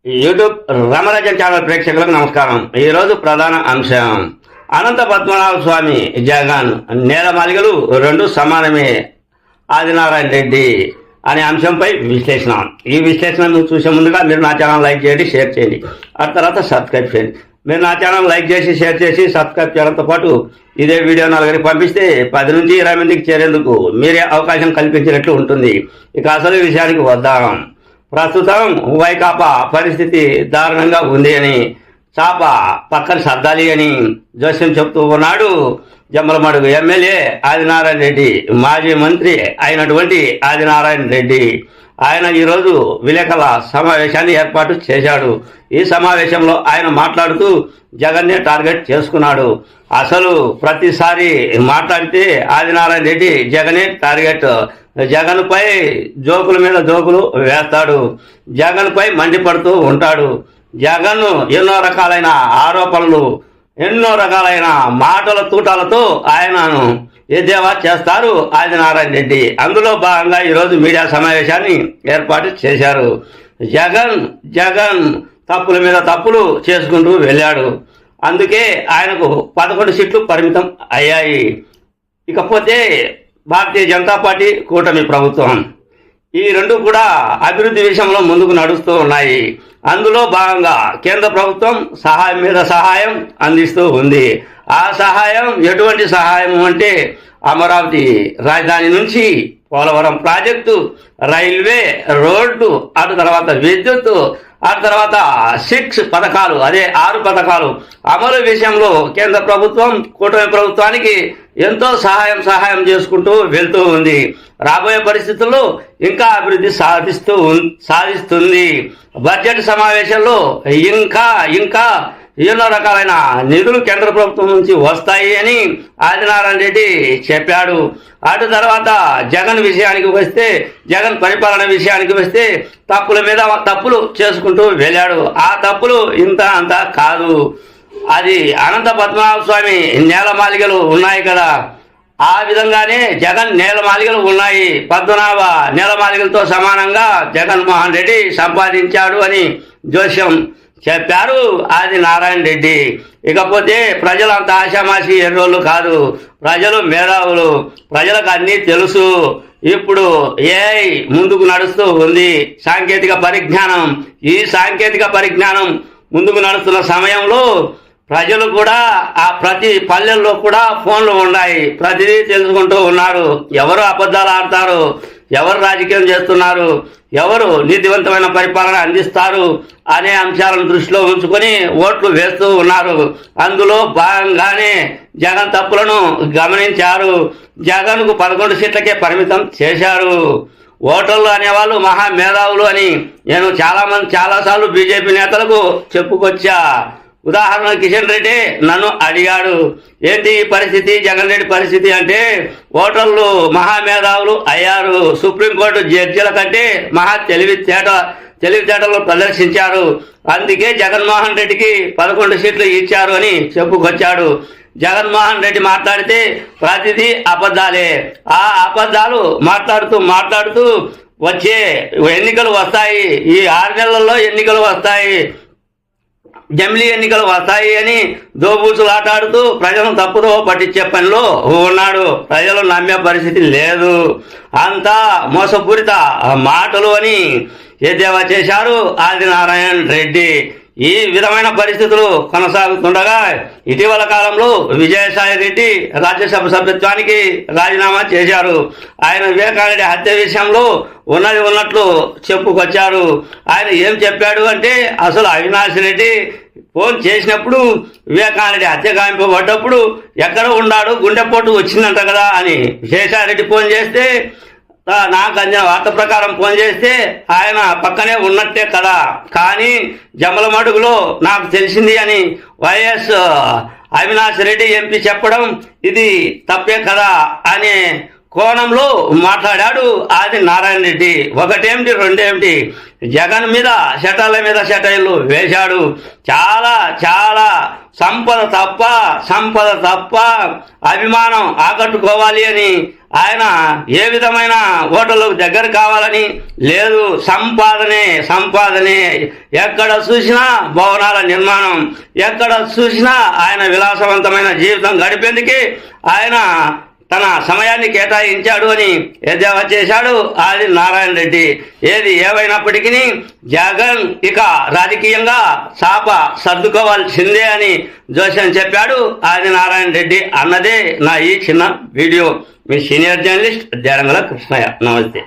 YouTube రామరాజ్యం channel ప్రేక్షకులకు నమస్కారం. ఈరోజు ప్రధాన అంశం అనంత పద్మనాభ స్వామి జగన్ నేలమాలిగలు రెండు సమానమే ఆదినారాయణ రెడ్డి అనే అంశంపై విశ్లేషణ. ఈ విశ్లేషణను చూసే ముందుగా మీరు నా ఛానల్ లైక్ చేయండి, షేర్ చేయండి, ఆ తర్వాత సబ్స్క్రైబ్ చేయండి. మీరు నా ఛానల్ లైక్ చేసి షేర్ చేసి సబ్స్క్రైబ్ చేయడంతో పాటు ఇదే వీడియో నలుగురికి పంపిస్తే 10 నుంచి 20 మందికి చేరేందుకు మీరే అవకాశం కల్పించినట్లు ఉంటుంది. ఇక అసలు విషయానికి వద్దాం. ప్రస్తుతం వైకాపా పరిస్థితి దారుణంగా ఉంది అని చాప పక్కన సర్దాలి అని జోస్యం చెప్తూ ఉన్నాడు. జమ్మలమడుగు ఎమ్మెల్యే ఆదినారాయణ రెడ్డి, మాజీ మంత్రి అయినటువంటి ఆదినారాయణ రెడ్డి. ఆయన ఈరోజు విలేకరుల సమావేశాన్ని ఏర్పాటు చేశాడు. ఈ సమావేశంలో ఆయన మాట్లాడుతూ జగన్నే టార్గెట్ చేసుకున్నాడు. అసలు ప్రతిసారి మాట్లాడితే ఆదినారాయణ రెడ్డి జగనే టార్గెట్. జగన్ పై జోకుల మీద జోకులు వేస్తాడు, జగన్ పై మండిపడుతూ ఉంటాడు. జగన్ ఎన్నో రకాలైన ఆరోపణలు, ఎన్నో రకాలైన మాటల తూటాలతో ఆయనను ఎద్దేవా చేస్తారు ఆదినారాయణ రెడ్డి. అందులో భాగంగా ఈరోజు మీడియా సమావేశాన్ని ఏర్పాటు చేశారు. జగన్ తప్పుల మీద తప్పులు చేసుకుంటూ వెళ్ళాడు. అందుకే ఆయనకు 11 సీట్లు పరిమితం అయ్యాయి. ఇకపోతే భారతీయ జనతా పార్టీ కూటమి ప్రభుత్వం, ఈ రెండు కూడా అభివృద్ధి విషయంలో ముందుకు నడుస్తూ ఉన్నాయి. అందులో భాగంగా కేంద్ర ప్రభుత్వం సహాయం మీద సహాయం అందిస్తూ ఉంది. ఆ సహాయం ఎటువంటి సహాయం అంటే అమరావతి రాజధాని నుంచి పోలవరం ప్రాజెక్టు, రైల్వే, రోడ్డు, అటు తర్వాత విద్యుత్, ఆ తర్వాత 6 పథకాలు, అదే 6 పథకాలు అమలు విషయంలో కేంద్ర ప్రభుత్వం కూటమి ప్రభుత్వానికి ఎంతో సహాయం చేసుకుంటూ వెళ్తూ ఉంది. రాబోయే పరిస్థితుల్లో ఇంకా అభివృద్ధి సాధిస్తుంది. బడ్జెట్ సమావేశంలో ఇంకా ఎన్నో రకాలైన నిధులు కేంద్ర ప్రభుత్వం నుంచి వస్తాయి అని ఆదినారాయణ రెడ్డి చెప్పాడు. అటు తర్వాత జగన్ విషయానికి వస్తే, జగన్ పరిపాలన విషయానికి వస్తే తప్పుల మీద తప్పులు చేసుకుంటూ వెళ్ళాడు. ఆ తప్పులు ఇంత అంత కాదు. అది అనంత పద్మనాభ స్వామి నేలమాలిగలు ఉన్నాయి కదా, ఆ విధంగానే జగన్ నేలమాలిగలు ఉన్నాయి. పద్మనాభ నేలమాలిగలతో సమానంగా జగన్మోహన్ రెడ్డి సంపాదించాడు అని జోస్యం చెప్పారు ఆదినారాయణ రెడ్డి. ఇకపోతే ప్రజలు అంత ఆశామాషి ఎర్రోళ్ళు కాదు, ప్రజలు మేధావులు, ప్రజలకు అన్నీ తెలుసు. ఇప్పుడు ఏఐ ముందుకు నడుస్తూ ఉంది, సాంకేతిక పరిజ్ఞానం. ఈ సాంకేతిక పరిజ్ఞానం ముందుకు నడుస్తున్న సమయంలో ప్రజలు కూడా ఆ ప్రతి పల్లెల్లో కూడా ఫోన్లు ఉన్నాయి, ప్రతిదీ తెలుసుకుంటూ ఉన్నారు. ఎవరు అబద్ధాలు ఆడతారు, ఎవరు రాజకీయం చేస్తున్నారు, ఎవరు నీతివంతమైన పరిపాలన అందిస్తారు అనే అంశాలను దృష్టిలో ఉంచుకొని ఓట్లు వేస్తూ ఉన్నారు. అందులో భాగంగానే జగన్ తప్పులను గమనించారు. జగన్కు 11 సీట్లకే పరిమితం చేశారు. ఓటర్లు అనేవాళ్ళు మహా మేధావులు అని నేను చాలాసార్లు బీజేపీ నేతలకు చెప్పుకొచ్చా. ఉదాహరణ కిషన్ రెడ్డి నన్ను అడిగాడు, ఏంటి ఈ పరిస్థితి, జగన్ రెడ్డి పరిస్థితి అంటే, ఓటర్లు మహామేధావులు అయ్యారు, సుప్రీంకోర్టు జడ్జిల కంటే మహా తెలివితేటలు ప్రదర్శించారు, అందుకే జగన్మోహన్ రెడ్డికి 11 సీట్లు ఇచ్చారు అని చెప్పుకొచ్చాడు. జగన్మోహన్ రెడ్డి మాట్లాడితే ప్రతిదీ అబద్ధాలే. ఆ అబద్ధాలు మాట్లాడుతూ వచ్చే ఎన్నికలు వస్తాయి, ఈ 6 నెలల్లో ఎన్నికలు వస్తాయి, జమిలీ ఎన్నికలు వస్తాయి అని దోబూసులు ఆటాడుతూ ప్రజలను తప్పుదో పట్టించే పనిలో ఉన్నాడు. ప్రజలు నమ్మే పరిస్థితి లేదు, అంతా మోసపూరిత మాటలు అని ఎద్దేవా చేశారు ఆదినారాయణ రెడ్డి. ఈ విధమైన పరిస్థితులు కొనసాగుతుండగా ఇటీవల కాలంలో విజయసాయి రెడ్డి రాజ్యసభ సభ్యత్వానికి రాజీనామా చేశారు. ఆయన వివేకానంద హత్య విషయంలో ఉన్నట్లు చెప్పుకొచ్చారు. ఆయన ఏం చెప్పాడు అంటే, అసలు అవినాష్ రెడ్డి ఫోన్ చేసినప్పుడు వివేకానంద హత్య గాయింపబడ్డప్పుడు ఎక్కడ ఉన్నాడు, గుండెపోటు వచ్చిందంట కదా అని విజయసాయి రెడ్డి ఫోన్ చేస్తే, నాకు అందిన వార్త ప్రకారం ఫోన్ చేస్తే ఆయన పక్కనే ఉన్నట్టే కదా, కానీ జమ్మలమడుగులో నాకు తెలిసింది అని వైఎస్ అవినాష్ రెడ్డి ఎంపీ చెప్పడం ఇది తప్పే కదా అనే కోణంలో మాట్లాడాడు ఆదినారాయణ రెడ్డి. ఒకటేమిటి రెండేమిటి, జగన్ మీద షటైర్లు వేశాడు. చాలా సంపద తప్ప అభిమానం ఆకట్టుకోవాలి అని ఆయన ఏ విధమైన ఓటర్లకు దగ్గర కావాలని లేదు, సంపాదనే ఎక్కడ చూసినా భవనాల నిర్మాణం, ఎక్కడ చూసినా ఆయన విలాసవంతమైన జీవితం గడిపేందుకే ఆయన తన సమయాన్ని కేటాయించాడు అని ఎద్దేవా చేశాడు ఆది నారాయణ రెడ్డి. ఏది ఏమైనప్పటికీ జగన్ ఇక రాజకీయంగా చాప సర్దుకోవాల్సిందే అని జోస్యం చెప్పాడు ఆది నారాయణ రెడ్డి అన్నదే నా ఈ చిన్న వీడియో. మీ సీనియర్ జర్నలిస్ట్ దేరంగల కృష్ణయ్య. నమస్తే.